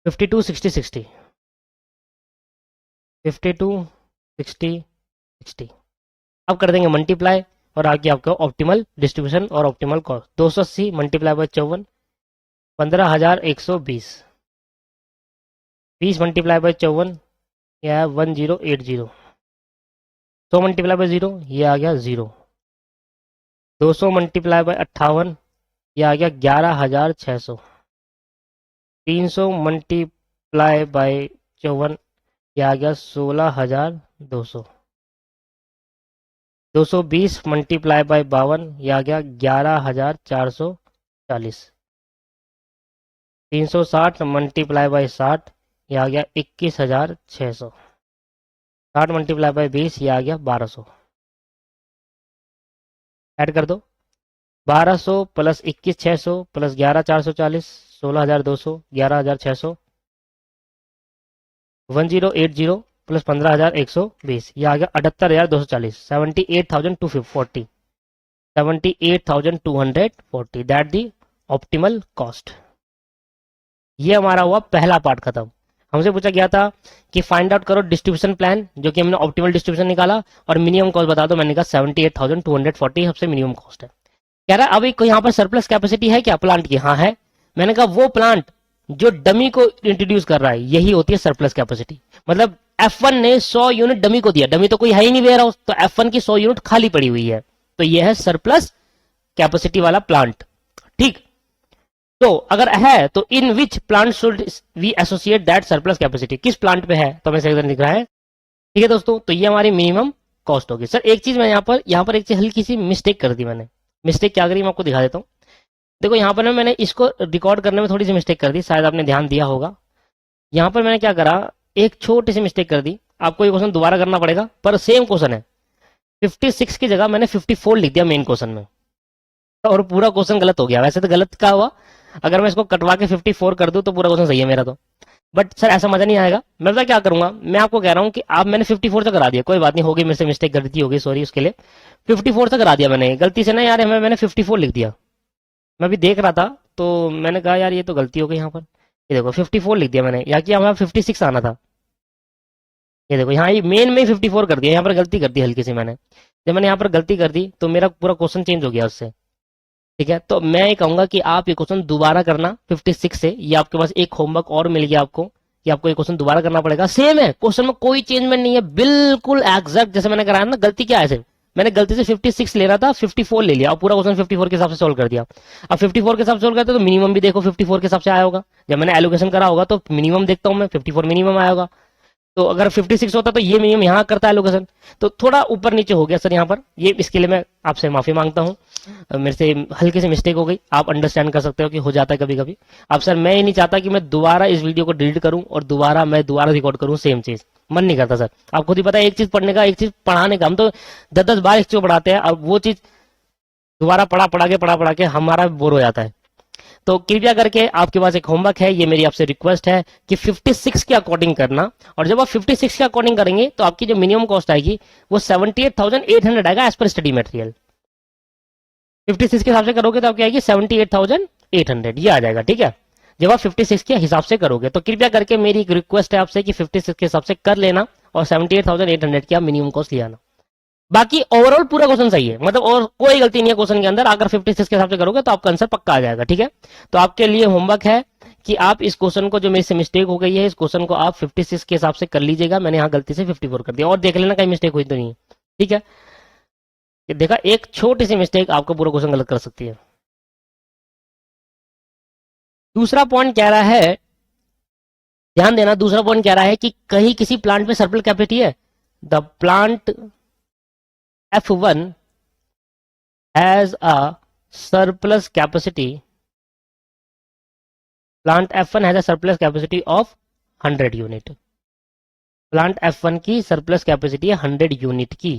52, 60, 60, 52, 60, 60। अब कर देंगे मल्टीप्लाई और आगे आपका ऑप्टिमल डिस्ट्रीब्यूशन और optimal cost, 280 multiply by 54, 15,120, 20 multiply by 54, यह है 1080, 100 मल्टीप्लाई बाय 0, ये आ गया 0, 200 मल्टीप्लाई बाय 58, ये आ गया 11,600, 300 मल्टीप्लाई बाय 54, ये आ गया 16,200, 220 मल्टीप्लाई बाय 52, ये आ गया 11,440, 360 मल्टीप्लाई बाय 60, ये आ गया 21,600, 60 मल्टीप्लाई बाय 20, ये आ गया 1200। ऐड कर दो, 1200 प्लस 21,600 प्लस 11,440, 16,200, 11,600, 1080 प्लस 15,120, ये आ गया 78,240, 78,240, 78,240, दैट दी ऑप्टिमल कॉस्ट। ये हमारा हुआ पहला पार्ट खत्म। हमसे पूछा गया था कि फाइंड आउट करो डिस्ट्रीब्यूशन प्लान, जो कि हमने ऑप्टिमल डिस्ट्रीब्यूशन निकाला, और मिनिमम कॉस्ट बता दो, मैंने कहा 78,240 सबसे मिनिमम कॉस्ट है। कह रहा है अभी कोई यहाँ पर सरप्लस कैपेसिटी है क्या प्लांट की, हाँ है। मैंने कहा वो प्लांट जो डमी को इंट्रोड्यूस कर रहा है, यही होती है सरप्लस कैपेसिटी। मतलब F1 ने 100 यूनिट डमी को दिया, डमी तो कोई है ही नहीं वेयर हाउस, तो F1 की 100 यूनिट खाली पड़ी हुई है, तो यह है सरप्लस कैपेसिटी वाला प्लांट। ठीक, तो अगर है तो in which plant should we associate that surplus capacity, किस प्लांट पे है, तो हमें सही लिख रहा है। ठीक है दोस्तों, तो ये हमारी मिनिमम कॉस्ट होगी। सर एक चीज मैं यहाँ पर एक चीज हल्की सी मिस्टेक कर दी मैंने। मिस्टेक क्या करी मैं आपको दिखा देता हूँ। देखो यहाँ पर मैंने इसको रिकॉर्ड करने में थोड़ी सी मिस्टेक कर दी, शायद आपने ध्यान दिया होगा। यहाँ पर मैंने क्या करा, एक छोटी सी मिस्टेक कर दी। आपको ये क्वेश्चन दोबारा करना पड़ेगा, पर सेम क्वेश्चन है। 56 की जगह मैंने 54 लिख दिया मेन क्वेश्चन में, और पूरा क्वेश्चन गलत हो गया। वैसे तो गलत क्या हुआ, अगर मैं इसको कटवा के 54 कर दूं तो पूरा क्वेश्चन सही है मेरा तो। बट सर ऐसा मजा नहीं आएगा। मैं पता क्या करूंगा, मैं आपको कह रहा हूँ कि आप, मैंने 54 तक करा दिया, कोई बात नहीं, होगी मेरे से मिस्टेक, गलती होगी, सॉरी उसके लिए। 54 तक करा दिया मैंने, गलती से ना यार, मैंने 54 लिख दिया। मैं भी देख रहा था तो मैंने कहा यार ये तो गलती हो गई यहाँ पर। ये देखो 54 लिख दिया मैंने, या कि हमारा 56 आना था। ये देखो यहाँ ये मेन में 54 कर दिया, यहाँ पर गलती कर दी हल्की सी मैंने। जब मैंने यहाँ पर गलती कर दी तो मेरा पूरा क्वेश्चन चेंज हो गया उससे। ठीक है, तो मैं ये कहूंगा कि आप ये क्वेश्चन दोबारा करना 56 से। ये आपके पास एक होमवर्क और मिल गया आपको कि आपको ये क्वेश्चन दोबारा करना पड़ेगा। सेम है क्वेश्चन में, कोई चेंजमेंट नहीं है, बिल्कुल एग्जैक्ट जैसे मैंने कराया ना। गलती क्या है सिर्फ, मैंने गलती से 56 ले रहा था, 54 ले लिया और पूरा क्वेश्चन 54 के हिसाब से सोल्व कर दिया। अब 54 के हिसाब से सोल्व करते तो मिनिमम भी देखो 54 के हिसाब से आया होगा। जब मैंने एलोकेशन करा होगा तो मिनिमम देखता हूँ मैं, 54 मिनिमम आया होगा। तो अगर 56 होता तो ये मिनिमम यहाँ करता है लोकेशन। तो थोड़ा ऊपर नीचे हो गया सर यहाँ पर, ये इसके लिए मैं आपसे माफी मांगता हूँ। मेरे से हल्की सी मिस्टेक हो गई, आप अंडरस्टैंड कर सकते हो कि हो जाता है कभी कभी। अब सर मैं ये नहीं चाहता कि मैं दोबारा इस वीडियो को डिलीट करूं और मैं दोबारा रिकॉर्ड करूं सेम चीज। मन नहीं करता सर, आप खुद ही पता है, एक चीज पढ़ने का एक चीज पढ़ाने का, हम तो 10-10 बार एक चीज पढ़ाते हैं, अब वो चीज दोबारा पढ़ा के हमारा बोर हो जाता है। तो कृपया करके आपके पास एक होमवर्क है, ये मेरी आपसे रिक्वेस्ट है कि 56 के अकॉर्डिंग करना। और जब आप 56 के अकॉर्डिंग करेंगे तो आपकी जो मिनिमम कॉस्ट आएगी वो 78,800 आएगा एज पर स्टडी मटेरियल। 56 के हिसाब से करोगे तो आपकी आएगी 78,800, ये आ जाएगा। ठीक है, जब आप 56 के हिसाब से करोगे तो कृपया करके मेरी एक रिक्वेस्ट है आपसे कि 56 के हिसाब से कर लेना और 78,800 की आप मिनिमम कॉस्ट ले आना। बाकी ओवरऑल पूरा क्वेश्चन सही है, मतलब और कोई गलती नहीं है क्वेश्चन के अंदर। अगर 56 के हिसाब से करोगे तो आपका आंसर पक्का आ जाएगा। ठीक है, तो आपके लिए होमवर्क है कि आप इस क्वेश्चन को, जो मेरे से मिस्टेक हो गई है, इस क्वेश्चन को आप 56 के हिसाब से कर लीजिएगा। मैंने यहाँ गलती से 54 कर दिया, और देख लेना कहीं मिस्टेक हुई तो नहीं है। ठीक है, ये देखा, एक छोटी सी मिस्टेक आपको पूरा क्वेश्चन गलत कर सकती है। दूसरा पॉइंट कह रहा है, ध्यान देना, दूसरा पॉइंट कह रहा है कि कहीं किसी प्लांट में सरप्लस कैपेसिटी है, the plant F1 has a surplus capacity, plant F1 has a surplus capacity of 100 unit. Plant F1 की सरप्लस कैपेसिटी है 100 यूनिट की।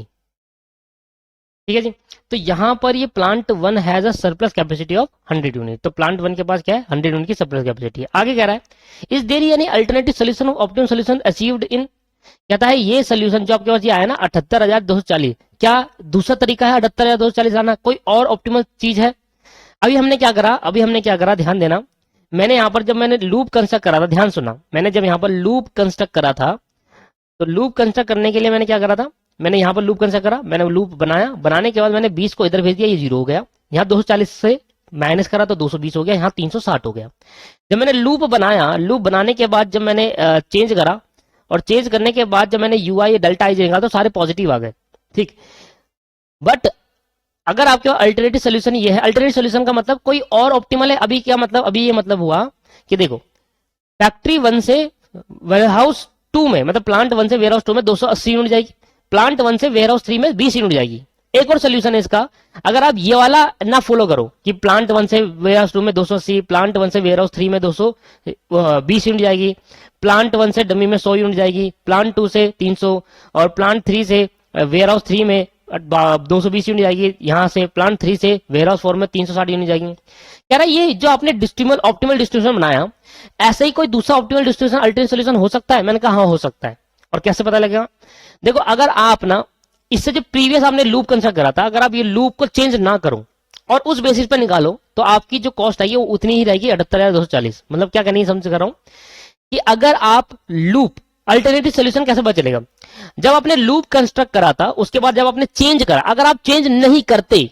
ठीक है जी, तो यहां पर ये plant 1 has a surplus capacity of 100 unit, तो प्लांट 1 के पास क्या है, 100 यूनिट की सरप्लस कैपेसिटी है। आगे कह रहा है, is there any alternative solution of optimum solution achieved in, कहता है ये सोल्यूशन जो आपके पास ये आया ना 78,240, क्या दूसरा तरीका है 78,240 लाना, कोई और ऑप्टिमल चीज है? अभी हमने क्या करा, ध्यान देना। मैंने यहाँ पर जब मैंने लूप कंस्ट्रक्ट करा था, ध्यान सुना, मैंने जब यहाँ पर लूप कंस्ट्रक्ट करा था, तो लूप कंस्ट्रक्ट करने के लिए मैंने क्या करा था, मैंने यहाँ पर लूप कंस्ट्रक्ट करा, मैंने लूप बनाया, बनाने के बाद मैंने 20 को इधर भेज दिया, ये 0 हो गया। यहाँ 240 से माइनस करा तो 220 हो गया, यहाँ 360 हो गया। जब मैंने लूप बनाया, लूप बनाने के बाद जब मैंने चेंज करा, और चेंज करने के बाद जब मैंने UI डेल्टा आई निकाला तो सारे पॉजिटिव आ गए। ठीक, बट अगर आपके पास अल्टरनेटिव सोल्यूशन ये है, अल्टरनेटिव सोल्यूशन का मतलब कोई और ऑप्टिमल है। अभी क्या मतलब, अभी ये मतलब हुआ कि देखो, फैक्ट्री 1 से वेयरहाउस 2 में, मतलब प्लांट 1 से वेयरहाउस 2 में 280 यूनिट जाएगी, प्लांट 1 से वेयरहाउस 3 में 20 यूनिट जाएगी। एक और सोल्यूशन है इसका, अगर आप ये वाला ना फॉलो करो कि प्लांट 1 से वेयरहाउस 2 में 280, प्लांट 1 से वेयरहाउस 3 में 220 यूनिट जाएगी, प्लांट 1 से डमी में 100 यूनिट जाएगी, प्लांट 2 से 300, और प्लांट 3 से वेयरहाउस 3 में 220 यूनिट जाएगी, यहाँ से प्लांट 3 से वेयरहाउस 4 में 360 यूनिट जाएगी। कह रहा है ये जो आपने ऑप्टिमल डिस्ट्रीब्यूशन बनाया, ऐसे ही कोई दूसरा ऑप्टिमल डिस्ट्रीब्यूशन अल्टरनेट सोल्यूशन हो सकता है? मैंने कहा हाँ हो सकता है। और कैसे पता लगेगा? देखो, अगर आप ना इससे जो प्रीवियस आपने लूप कंस्ट्रक्ट करा था, अगर आप ये लूप को चेंज ना करो और उस बेसिस पर निकालो, तो आपकी जो कॉस्ट आएगी वो उतनी ही रहेगी 78,240। मतलब क्या कहने की समझ कर रहा हूं कि अगर आप लूप, अल्टरनेटिव सोल्यूशन कैसे पता चलेगा, जब आपने लूप कंस्ट्रक्ट करा था उसके बाद जब आपने चेंज करा, अगर आप चेंज नहीं करते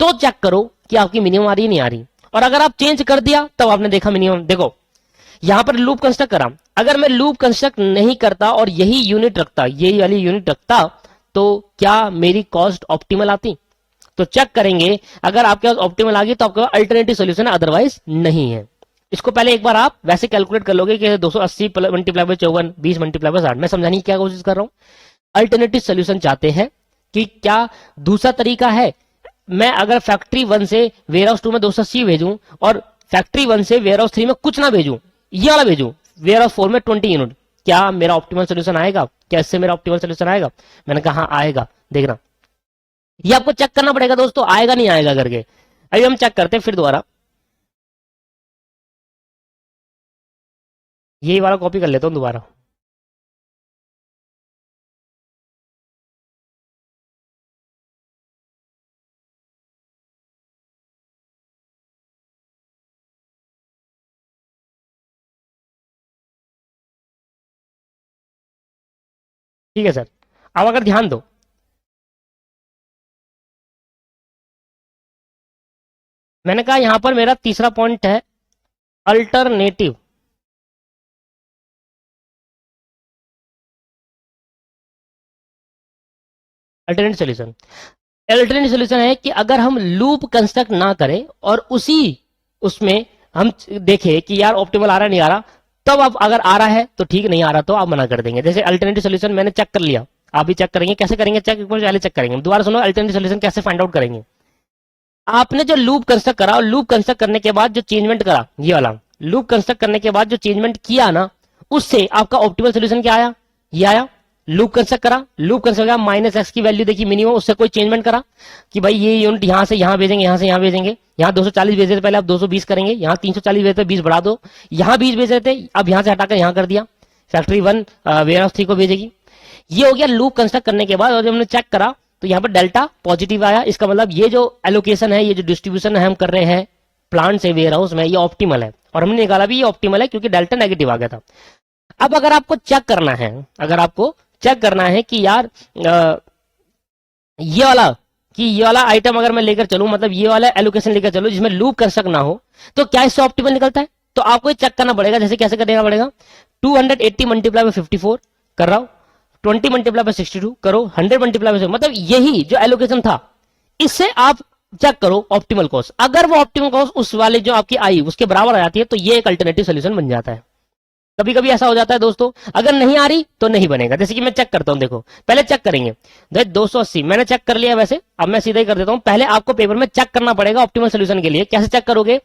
तो चेक करो कि आपकी मिनिमम आ रही नहीं आ रही, और अगर आप चेंज कर दिया तब आपने देखा मिनिमम। देखो यहां पर लूप कंस्ट्रक्ट करा, अगर मैं लूप कंस्ट्रक्ट नहीं करता और यही यूनिट रखता, यही वाली यूनिट रखता, तो क्या मेरी कॉस्ट ऑप्टिमल आती? तो चेक करेंगे, अगर आपके पास ऑप्टिमल आ गई तो आपके पास अल्टरनेटिव सोल्यूशन है, अदरवाइज नहीं है। इसको पहले एक बार आप वैसे कैलकुलेट कर लोगे कि 280 मल्टीप्लाई बाय 54, 20 मल्टीप्लाई बाय 60। मैं समझाने की क्या कोशिश कर रहा हूं, अल्टरनेटिव सोल्यूशन चाहते हैं कि क्या दूसरा तरीका है, मैं अगर फैक्ट्री 1 से वेयरहाउस 2 में 280 भेजूं और फैक्ट्री 1 से वेयरहाउस 3 में कुछ ना भेजूं, ये वाला भेजूं वेयरहाउस 4 में 20 यूनिट, क्या मेरा ऑप्टिमल सोल्यूशन आएगा? क्या इससे मेरा ऑप्टिमल सोल्यूशन आएगा? मैंने कहा हाँ आएगा, देखना। ये आपको चेक करना पड़ेगा दोस्तों, आएगा नहीं आएगा करके। अभी हम चेक करते हैं फिर दोबारा, यही वाला कॉपी कर लेता हूं दोबारा। ठीक है सर। अब अगर ध्यान दो, मैंने कहा यहां पर मेरा तीसरा पॉइंट है alternative. Alternative solution, alternative solution है कि अगर हम लूप कंस्ट्रक्ट ना करें और उसी उसमें हम देखें कि यार ऑप्टिमल आ रहा नहीं आ रहा, तब अब अगर आ रहा है तो ठीक, नहीं आ रहा तो आप मना कर देंगे। जैसे अल्टरनेटिव सोल्यूशन मैंने चेक कर लिया, आप भी चेक करेंगे। कैसे करेंगे चेक? एक बार पहले चेक करेंगे, दोबारा सुनो। अल्टरनेटिव सोल्यूशन कैसे फाइंड आउट करेंगे? आपने जो लूप कंस्ट्रक्ट करा और लूप कंस्ट्रक्ट करने के बाद जो चेंजमेंट करा, ये वाला लूप कंस्ट्रक्ट करने के बाद जो चेंजमेंट किया ना, उससे आपका ऑप्टिमल सोल्यूशन क्या आया? ये आया। लूप कंस्ट्रक्ट करा, लूप कंस्ट्रक्ट माइनस एक्स की वैल्यू देखी मिनिमम, उससे कोई चेंजमेंट करा कि भाई ये यूनिट यहां से यहां भेजेंगे, यहां से यहां भेजेंगे। यहाँ 240 भेजे थे पहले, अब 220 करेंगे। यहाँ 340 भेजे थे, 20 बढ़ा दो। यहाँ 20 भेजे थे, अब यहां से हटाकर यहां कर दिया। फैक्ट्री 1 वेयर हाउस 3 को भेजेगी। ये हो गया लूप कंस्ट्रक्ट करने के बाद। और जब हमने चेक करा तो यहाँ पर डेल्टा पॉजिटिव आया। इसका मतलब ये जो एलोकेशन है, ये जो डिस्ट्रीब्यूशन है हम कर रहे हैं प्लांट से वेयर हाउस में, ये ऑप्टिमल है। और हमने निकाला भी ये ऑप्टिमल है क्योंकि डेल्टा नेगेटिव आ गया था। अब अगर आपको चेक करना है, अगर आपको चेक करना है कि यार ये वाला आइटम अगर मैं लेकर चलूं, मतलब ये वाला एलोकेशन लेकर चलूं जिसमें लूप कंस्ट्रक्ट ना हो, तो क्या इससे ऑप्टिमल निकलता है? तो आपको चेक करना पड़ेगा। जैसे कैसे करना पड़ेगा? 280 मल्टीप्लाई बाय 54 कर रहा हूं, 20 मल्टीप्लाई बाय 62 करो, 100 मल्टीप्लाई बाय, मतलब यही जो एलोकेशन था इससे आप चेक करो ऑप्टिमल कॉस्ट। अगर वो ऑप्टिमल कॉस्ट उस वाले जो आपकी आई उसके बराबर आ जाती है तो ये एक अल्टरनेटिव सोल्यूशन बन जाता है। कभी कभी ऐसा हो जाता है दोस्तों, अगर नहीं आ रही तो नहीं बनेगा। जैसे कि मैं चेक करता हूं, देखो पहले चेक करेंगे 280 मैंने चेक कर लिया। वैसे अब मैं सीधा ही कर देता हूं। पहले आपको पेपर में चेक करना पड़ेगा ऑप्टिमल सोल्यूशन के लिए। कैसे चेक करोगे?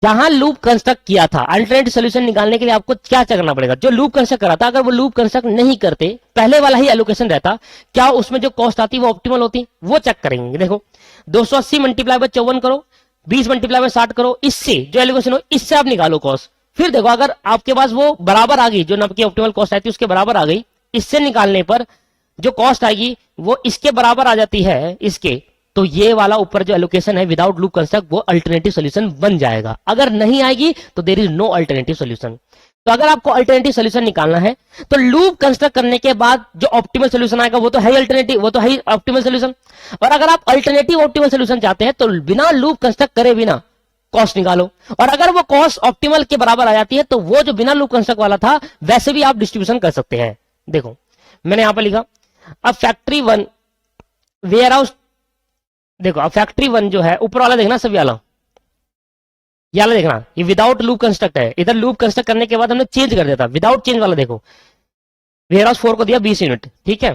जहां लूप कंस्ट्रक्ट किया था, अल्टरनेटिव सोल्यूशन निकालने के लिए आपको क्या चेक करना पड़ेगा? जो लूप कंस्ट्रक्ट करा था, अगर वो लूप कंस्ट्रक्ट नहीं करते, पहले वाला ही एलोकेशन रहता, क्या उसमें जो कॉस्ट आती वो ऑप्टिमल होती? वो चेक करेंगे। देखो 280 मल्टीप्लाई बाय 54 करो, 20 मल्टीप्लाई बाय 60 करो, इससे जो एलोकेशन हो इससे आप निकालो कॉस्ट। फिर देखो अगर आपके पास वो बराबर आ गई, जो आपकी ऑप्टिमल कॉस्ट आई थी उसके बराबर आ गई, इससे निकालने पर जो कॉस्ट आएगी वो इसके बराबर आ जाती है इसके, तो ये वाला ऊपर जो एलोकेशन है विदाउट लूप कंस्ट्रक्ट वो अल्टरनेटिव सोल्यूशन बन जाएगा। अगर नहीं आएगी तो there is no alternative solution. तो अगर आपको अल्टरनेटिव सोल्यूशन निकालना है तो लूप कंस्ट्रक्ट करने के बाद जो ऑप्टिमल सोल्यूशन आएगा वो तो है अल्टरनेटिव, वो तो है ऑप्टिमल सोल्यूशन। और अगर आप अल्टरनेटिव ऑप्टिमल सोल्यूशन चाहते हैं तो बिना लूप कंस्ट्रक्ट करे बिना कॉस्ट निकालो। और अगर वो कॉस्ट ऑप्टिमल के बराबर आ जाती है तो वो जो बिना लूप कंस्ट्रक्ट वाला था वैसे भी आप डिस्ट्रीब्यूशन कर सकते हैं। देखो मैंने यहां पर लिखा, अब फैक्ट्री 1 वेयर हाउस, देखो अब फैक्ट्री 1 जो है ऊपर वाला देखना, सब वाला ये वाला देखना, ये विदाउट लूप कंस्ट्रक्ट है। इधर लूप कंस्ट्रक्ट करने के बाद हमने चेंज कर दिया था, विदाउट चेंज वाला देखो। वेयर हाउस 4 को दिया 20 यूनिट, ठीक है,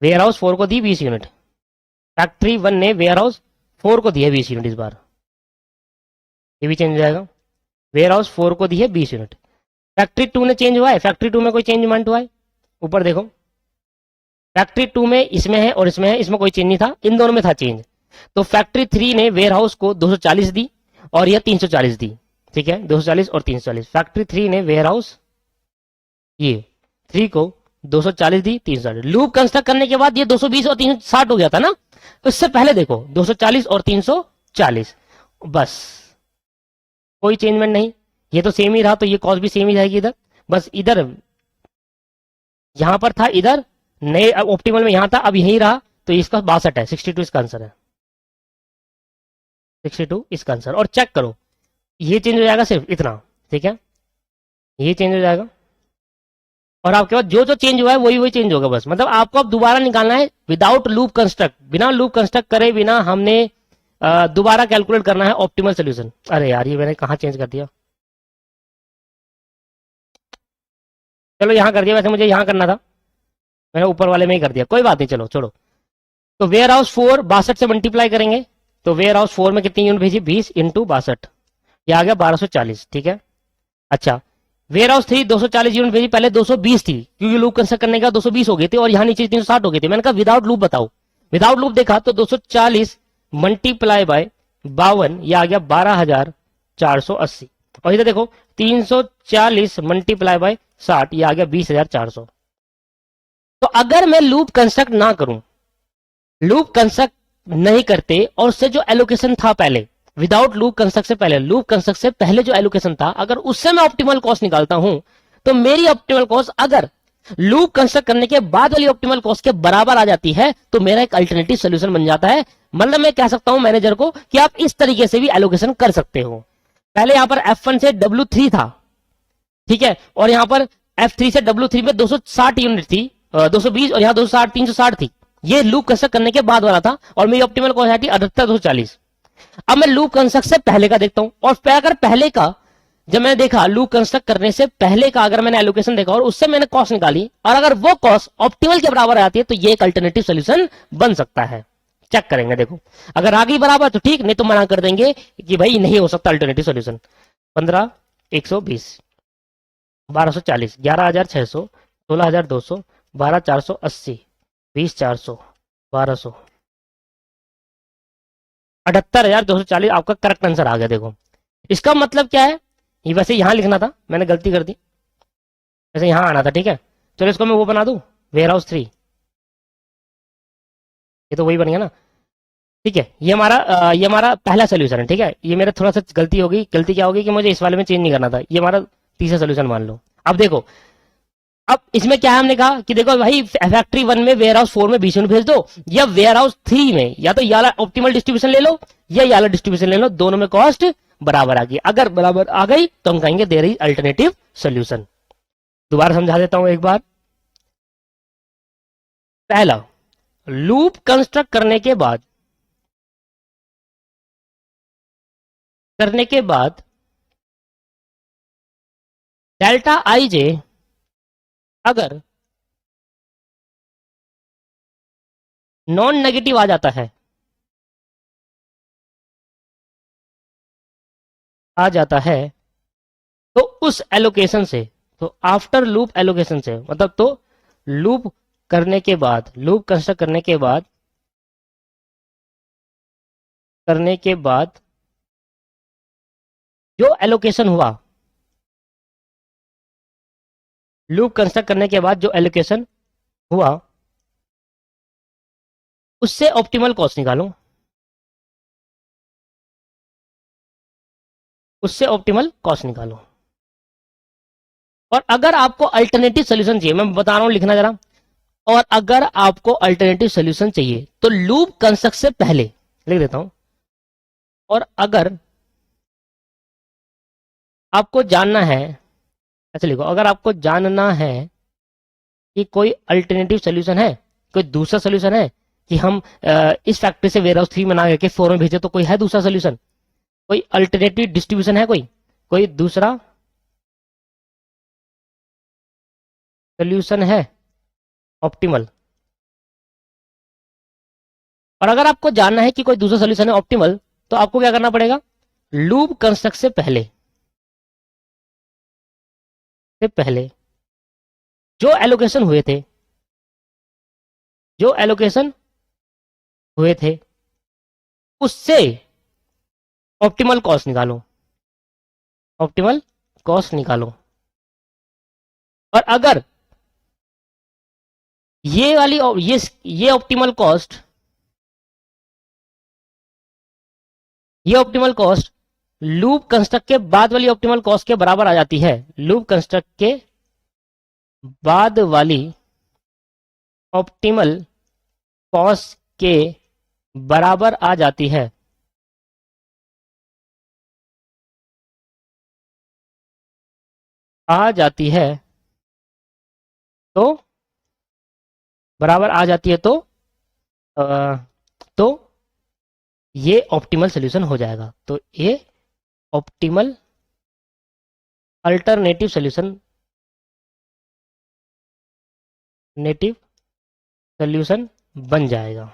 वेयर हाउस 4 को दी 20 यूनिट। फैक्ट्री 1 ने वेयर हाउस 4 को दिया 20 यूनिट। इस बार ये भी चेंज हो जाएगा। वेयर हाउस 4 को दी है 20 यूनिट। फैक्ट्री 2 ने चेंज हुआ है, फैक्ट्री 2 में कोई चेंजमेंट हुआ है? ऊपर देखो फैक्ट्री 2 में इसमें है और इसमें है, इसमें कोई चेंज नहीं था, इन दोनों में था चेंज। तो फैक्ट्री 3 ने वेयर हाउस को 240 दी और यह 340 दी, ठीक है, 240 और 340। फैक्ट्री 3 ने वेयर हाउस ये 3 को 240 दी, 340। लूप कंस्ट्रक्ट करने के बाद ये 220 और 360 हो गया था ना, तो इससे पहले देखो 240 और 340, बस कोई चेंजमेंट नहीं, ये तो सेम ही रहा, तो ये कॉस्ट भी सेम ही जाएगी इधर। बस इधर यहां पर था, इधर नए ऑप्टिमल में यहां था, अब यही रहा, तो इसका 62 है, 62 इसका आंसर है, 62 इसका आंसर। और चेक करो ये चेंज हो जाएगा सिर्फ इतना, ठीक है, ये चेंज हो जाएगा और आपके पास जो जो चेंज हुआ है वही वही चेंज होगा बस। मतलब आपको अब दोबारा निकालना है विदाउट लूप कंस्ट्रक्ट, बिना लूप कंस्ट्रक्ट करे बिना हमने दोबारा कैलकुलेट करना है ऑप्टिमल सोल्यूशन। अरे यार ये मैंने कहाँ चेंज कर दिया, चलो यहां कर दिया, वैसे मुझे यहां करना था, मैंने ऊपर वाले में ही कर दिया, कोई बात नहीं, चलो छोड़ो। तो वेयर हाउस 4 62 से मल्टीप्लाई करेंगे, तो वेयर हाउस 4 में कितनी यूनिट भेजी? 20 इंटू 62, ये आ गया 1240, ठीक है। अच्छा वेयर हाउस 3 240 यूनिट भेजी, पहले 220 थी क्योंकि लूप कंस्ट्रक्ट करने का 220 हो गई थी और यहाँ नीचे 360 हो गई थी। मैंने कहा विदाउट लूप बताओ, विदाउट लूप देखा तो 240 मल्टीप्लाई बाय 52, ये आ गया 12480। और इधर देखो 340 मल्टीप्लाई बाय 60, ये आ गया 20400। तो अगर मैं लूप कंस्ट्रक्ट ना करूं, लूप कंस्ट्रक्ट नहीं करते और उससे जो एलोकेशन था पहले, विदाउट लूप कंस्ट्रक्ट से पहले, लूप कंस्ट्रक्ट से पहले जो एलोकेशन था, अगर उससे मैं ऑप्टिमल कॉस्ट निकालता हूं तो मेरी ऑप्टिमल कॉस्ट अगर लूप कंस्ट्रक्ट करने के बाद वाली ऑप्टिमल कॉस्ट के बराबर आ जाती है तो मेरा एक अल्टरनेटिव सोल्यूशन बन जाता है। मतलब मैं कह सकता हूं मैनेजर को कि आप इस तरीके से भी एलोकेशन कर सकते हो। पहले यहां पर F1 से W3 था, ठीक है, और यहां पर F3 से W3 में 260 यूनिट थी, 220, और यहां 260 360 थी। ये लूप कंस्ट्रक्ट करने के बाद वाला था और मेरी ऑप्टिमल कॉस्ट आई थी 78 अब मैं लूप कंस्ट्रक्ट से पहले का देखता हूं, और अगर पहले का जब मैंने देखा लूप कंस्ट्रक्ट करने से पहले का अगर मैंने एलोकेशन देखा और उससे मैंने कॉस्ट निकाली और अगर वो कॉस्ट ऑप्टिमल के बराबर आती है तो ये एक अल्टरनेटिव सोल्यूशन बन सकता है। चेक करेंगे, देखो अगर आ गई बराबर तो ठीक, नहीं तो मना कर देंगे कि भाई नहीं हो सकता अल्टरनेटिव सोल्यूशन। 15 120 1240 11600 16200 12480 20400 1200 78,240 आपका करेक्ट आंसर आ गया। देखो इसका मतलब क्या है, ये वैसे यहां लिखना था, मैंने गलती कर दी, वैसे यहां आना था, ठीक है। चलो इसको मैं वो बना दूं, वेयर हाउस 3, ये तो वही बन गया ना, ठीक है। ये हमारा पहला सोल्यूशन है, ठीक है। ये मेरा थोड़ा सा गलती होगी, गलती क्या होगी कि मुझे इस वाले में चेंज नहीं करना था, ये हमारा तीसरा सोल्यूशन मान लो। अब देखो, अब इसमें क्या है, हमने कहा कि देखो भाई फैक्ट्री 1 में वेयर हाउस 4 में 20 यूनिट भेज दो, या वेयर हाउस 3 में या तो ये ऑप्टिमल डिस्ट्रीब्यूशन ले लो या ये वाला डिस्ट्रीब्यूशन ले लो, दोनों में कॉस्ट बराबर आ गई। अगर बराबर आ गई तो हम कहेंगे देयर इज अल्टरनेटिव सोल्यूशन। दोबारा समझा देता हूं एक बार। पहला, लूप कंस्ट्रक्ट करने के बाद डेल्टा आई जे अगर नॉन नेगेटिव आ जाता है, तो उस एलोकेशन से, तो आफ्टर लूप एलोकेशन से, मतलब तो लूप करने के बाद, लूप कंस्ट्रक्ट करने के बाद जो एलोकेशन हुआ, लूप कंस्ट्रक्ट करने के बाद जो एलोकेशन हुआ उससे ऑप्टिमल कॉस्ट निकालो, उससे ऑप्टिमल कॉस्ट निकालो। और अगर आपको अल्टरनेटिव सोल्यूशन चाहिए, मैं बता रहा हूं लिखना जरा, और अगर आपको अल्टरनेटिव सोल्यूशन चाहिए तो लूप कंस्ट्रक्ट से पहले लिख देता हूं, और अगर आपको जानना है, ऐसे लिखो, अगर आपको जानना है कि कोई अल्टरनेटिव सोल्यूशन है, कोई दूसरा सोल्यूशन है कि हम इस फैक्ट्री से वेयर हाउस 3 में ना करके 4 में भेजे, तो कोई है दूसरा सोल्यूशन, कोई अल्टरनेटिव डिस्ट्रीब्यूशन है, कोई दूसरा सोल्यूशन है ऑप्टिमल। और अगर आपको जानना है कि कोई दूसरा सोल्यूशन है ऑप्टिमल, तो आपको क्या करना पड़ेगा, लूप कंस्ट्रक्ट से पहले जो एलोकेशन हुए थे उससे ऑप्टिमल कॉस्ट निकालो। और अगर ये ऑप्टिमल कॉस्ट लूप कंस्ट्रक्ट के बाद वाली ऑप्टिमल कॉस्ट के बराबर आ जाती है, लूप कंस्ट्रक्ट के बाद वाली ऑप्टिमल कॉस्ट के बराबर आ जाती है, तो बराबर आ जाती है तो ये ऑप्टिमल सोल्यूशन हो जाएगा। तो ये ऑप्टिमल अल्टरनेटिव सोल्यूशन बन जाएगा।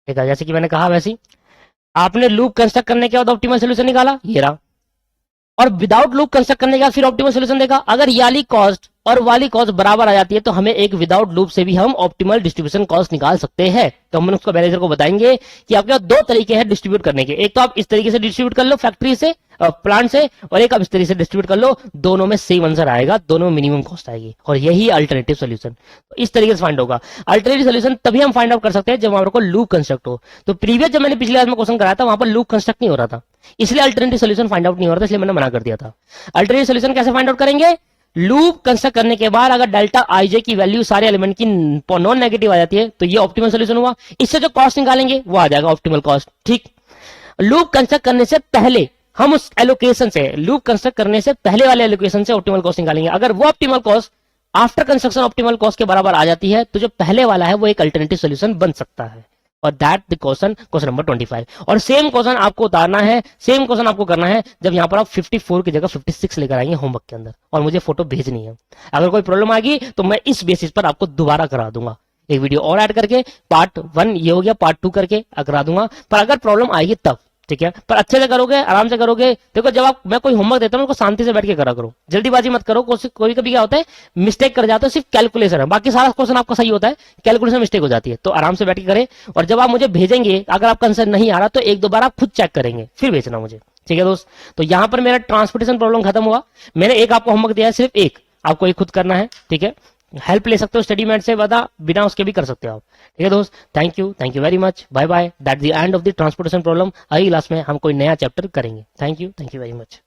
ठीक है, जैसे कि मैंने कहा वैसे आपने लूप कंस्ट्रक्ट करने के बाद ऑप्टिमल सोल्यूशन निकाला, ये रहा, और विदाउट लूप कंस्ट्रक्ट करने के बाद फिर ऑप्टिमल सोल्यूशन देखा। अगर ये वाली कॉस्ट और वाली कॉस्ट बराबर आ जाती है तो हमें एक विदाउट लूप से भी हम ऑप्टिमल डिस्ट्रीब्यूशन कॉस्ट निकाल सकते हैं। तो हम उसको मैनेजर को बताएंगे कि आपके पास दो तरीके हैं डिस्ट्रीब्यूट करने के, एक तो आप इस तरीके से डिस्ट्रीब्यूट कर लो फैक्ट्री से, प्लांट से, और एक आप इस तरीके से डिस्ट्रीब्यूट कर लो, दोनों में सेम आंसर आएगा, दोनों में मिनिमम कॉस्ट आएगी, और यही अल्टरनेटिव सोल्यूशन इस तरीके से फाइंड होगा। अल्टरनेटिव सोल्यूशन तभी हम फाइंड आउट कर सकते हैं जब हमारे को लूप कंस्ट्रक्ट हो। तो प्रीवियस जब मैंने पिछले क्लास में क्वेश्चन कराया था वहां पर लूप कंस्ट्रक्ट नहीं हो रहा था, इसलिए अल्टरनेटिव सोल्यूशन फाइंड आउट नहीं हो रहा था, इसलिए मैंने मना कर दिया था। अल्टरनेटिव सोल्यूशन कैसे फाइंड आउट करेंगे, लूप कंस्ट्रक्ट करने के बाद अगर डेल्टा आई जे की वैल्यू सारे एलिमेंट की नॉन नेगेटिव आ जाती है तो ये ऑप्टिमल सोल्यूशन हुआ। इससे जो कॉस्ट निकालेंगे वो आ जाएगा ऑप्टिमल कॉस्ट। ठीक, लूप कंस्ट्रक्ट करने से पहले हम उस एलोकेशन से, लूप कंस्ट्रक्ट करने से पहले वाले एलोकेशन से ऑप्टिमल कॉस्ट निकालेंगे। अगर वो optimal cost after construction optimal cost के बराबर आ जाती है तो जो पहले वाला है वो एक अल्टरनेटिव सोल्यूशन बन सकता है। और दैट द क्वेश्चन नंबर 25। और सेम क्वेश्चन आपको उतारना है, सेम क्वेश्चन आपको करना है जब यहां पर आप 54 की जगह 56 लेकर आएंगे होमवर्क के अंदर, और मुझे फोटो भेजनी है। अगर कोई प्रॉब्लम आएगी तो मैं इस बेसिस पर आपको दोबारा करा दूंगा, एक वीडियो और ऐड करके पार्ट 1 ये हो गया, पार्ट 2 करके करा दूंगा। पर अगर प्रॉब्लम आएगी तब, ठीक है, पर अच्छे से करोगे, आराम से करोगे। देखो जब आप, मैं कोई होमवर्क देता हूं उसको शांति से बैठ के करा करो, जल्दीबाजी मत करो। कोई कभी क्या होता है मिस्टेक कर जाता है, सिर्फ कैलकुलेशन है, बाकी सारा क्वेश्चन आपका सही होता है, कैलकुलेशन मिस्टेक हो जाती है। तो आराम से बैठ के करें, और जब आप मुझे भेजेंगे अगर आपका आंसर नहीं आ रहा तो एक दो बार आप खुद चेक करेंगे फिर भेजना मुझे, ठीक है दोस्त। तो यहां पर मेरा ट्रांसपोर्टेशन प्रॉब्लम खत्म हुआ। मैंने एक आपको होमवर्क दिया है, सिर्फ एक आपको एक खुद करना है, ठीक है। हेल्प ले सकते हो स्टडी मैट से, बता बिना उसके भी कर सकते हो आप, ठीक है दोस्त। Thank you very much, bye bye. That's the end of the transportation problem. अगली क्लास में हम कोई नया चैप्टर करेंगे। Thank you very much.